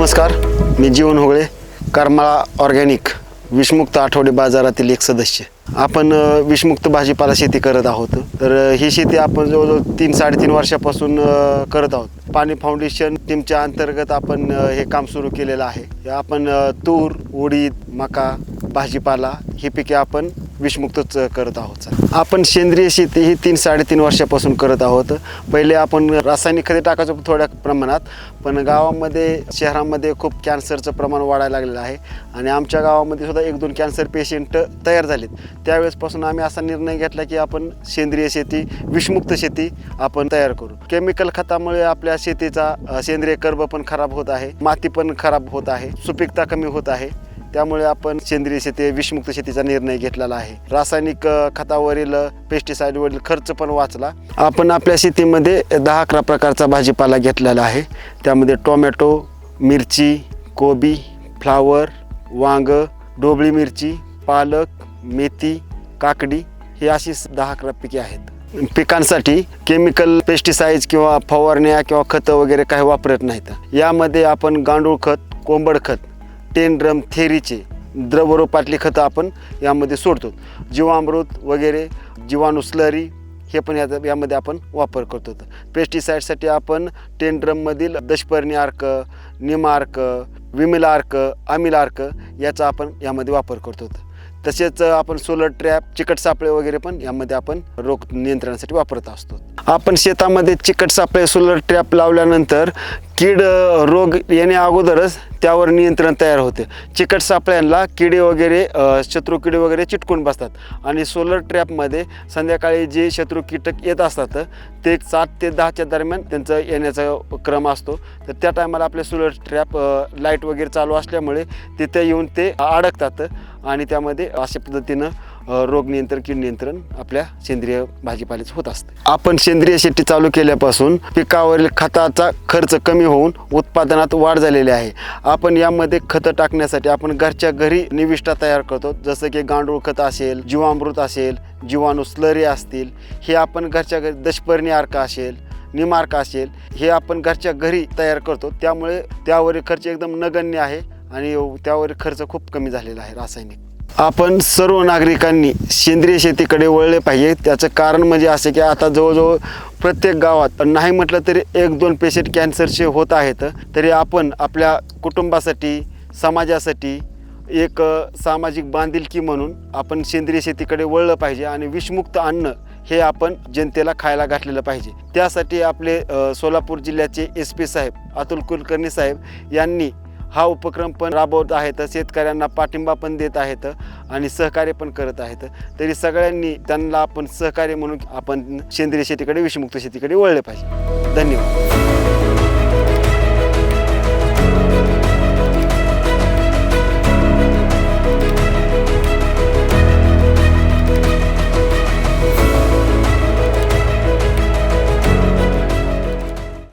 नमस्कार, मी जीवन होगळे, करमाळा ऑर्गॅनिक विषमुक्त आठवडे बाजारातील एक सदस्य. आपण विषमुक्त भाजीपाला शेती करत आहोत. तर ही शेती आपण जवळजवळ 3-3.5 वर्षापासून करत आहोत. पाणी फाउंडेशन टीमच्या अंतर्गत आपण हे काम सुरू केलेलं आहे. आपण तूर, उडीद, मका, भाजीपाला ही पिके आपण विषमुक्तच करत आहोत. आपण सेंद्रिय शेती ही 3-3.5 वर्षापासून करत आहोत. पहिले आपण रासायनिक खते टाकायचो थोड्या प्रमाणात, पण गावामध्ये शहरामध्ये खूप कॅन्सरचं प्रमाण वाढायला लागलेलं आहे आणि आमच्या गावामध्ये सुद्धा 1-2 कॅन्सर पेशंट तयार झालेत. त्यावेळेसपासून आम्ही असा निर्णय घेतला की आपण सेंद्रिय शेती, विषमुक्त शेती आपण तयार करू. केमिकल खतामुळे आपल्या शेतीचा सेंद्रिय कर्ब पण खराब होत आहे, माती पण खराब होत आहे, सुपीकता कमी होत आहे. त्यामुळे आपण सेंद्रिय शेती, विषमुक्त शेतीचा निर्णय घेतलेला आहे. रासायनिक खतावरील, पेस्टिसाइडवरील खर्च पण वाचला. आपण आपल्या शेतीमध्ये 10-11 प्रकारचा भाजीपाला घेतलेला आहे. त्यामध्ये टोमॅटो, मिरची, कोबी, फ्लावर, वांग, ढोबळी मिरची, पालक, मेथी, काकडी ही अशी 10-11 पिके आहेत. पिकांसाठी केमिकल पेस्टिसाइड्स किंवा फवारण्या किंवा खतं वगैरे काही वापरत नाहीत. यामध्ये आपण गांडूळ खत, कोंबड खत, 10 ड्रम थेरीचे द्रवरूपातली खतं आपण यामध्ये सोडतो. जीवामृत वगैरे, जीवाणू स्लरी हे पण यामध्ये आपण वापर करतो. पेस्टिसाइडसाठी आपण 10 ड्रममधील दशपर्णी अर्क, निमार्क, विमिल अर्क, अमिल अर्क याचा आपण यामध्ये वापर करतो. तसेच आपण सोलर ट्रॅप, चिकट सापळे वगैरे पण यामध्ये आपण रोग नियंत्रणासाठी वापरत असतो. आपण शेतामध्ये चिकट सापळे, सोलर ट्रॅप लावल्यानंतर कीड रोग येण्या अगोदरच त्यावर नियंत्रण तयार होते. चिकट सापळ्यांना किडे वगैरे, शत्रू किडे वगैरे चिटकून बसतात आणि सोलर ट्रॅपमध्ये संध्याकाळी जे शत्रू कीटक येत असतात ते 7 ते 10च्या दरम्यान त्यांचा येण्याचा क्रम असतो. तर त्या टायमाला आपले सोलर ट्रॅप लाईट वगैरे चालू असल्यामुळे तिथे येऊन ते अडकतात आणि त्यामध्ये अशा पद्धतीनं रोग नियंत्रण, कीड नियंत्रण आपल्या सेंद्रिय भाजीपाल्याच होत असते. आपण सेंद्रिय शेती चालू केल्यापासून पिकावरील खताचा खर्च कमी होऊन उत्पादनात वाढ झालेली आहे. आपण यामध्ये खतं टाकण्यासाठी आपण घरच्या घरी निविष्ठा तयार करतो. जसं की गांडूळ खत असेल, जीवामृत असेल, जीवाणू स्लरी असतील, हे आपण घरच्या घरी, दशपर्णी अर्क असेल, निमार्क असेल, हे आपण घरच्या घरी तयार करतो. त्यामुळे त्यावरील खर्च एकदम नगण्य आहे आणि त्यावरील खर्च खूप कमी झालेला आहे रासायनिक. आपण सर्व नागरिकांनी सेंद्रिय शेतीकडे वळले पाहिजे. त्याचं कारण म्हणजे असे की आता जवळजवळ प्रत्येक गावात नाही म्हटलं तरी 1-2 पेशंट कॅन्सरचे होत आहेत. तरी आपण आपल्या कुटुंबासाठी, समाजासाठी एक सामाजिक बांधिलकी म्हणून आपण सेंद्रिय शेतीकडे वळलं पाहिजे आणि विषमुक्त अन्न हे आपण जनतेला खायला घातलेलं पाहिजे. त्यासाठी आपले सोलापूर जिल्ह्याचे SP साहेब अतुल कुलकर्णी साहेब यांनी हा उपक्रम पण राबवत आहेत. शेतकऱ्यांना पाठिंबा पण देत आहेत आणि सहकार्य पण करत आहेत. तरी सगळ्यांनी त्यांना आपण सहकार्य म्हणून आपण सेंद्रिय शेतीकडे, विषमुक्त शेतीकडे वळले पाहिजे. धन्यवाद.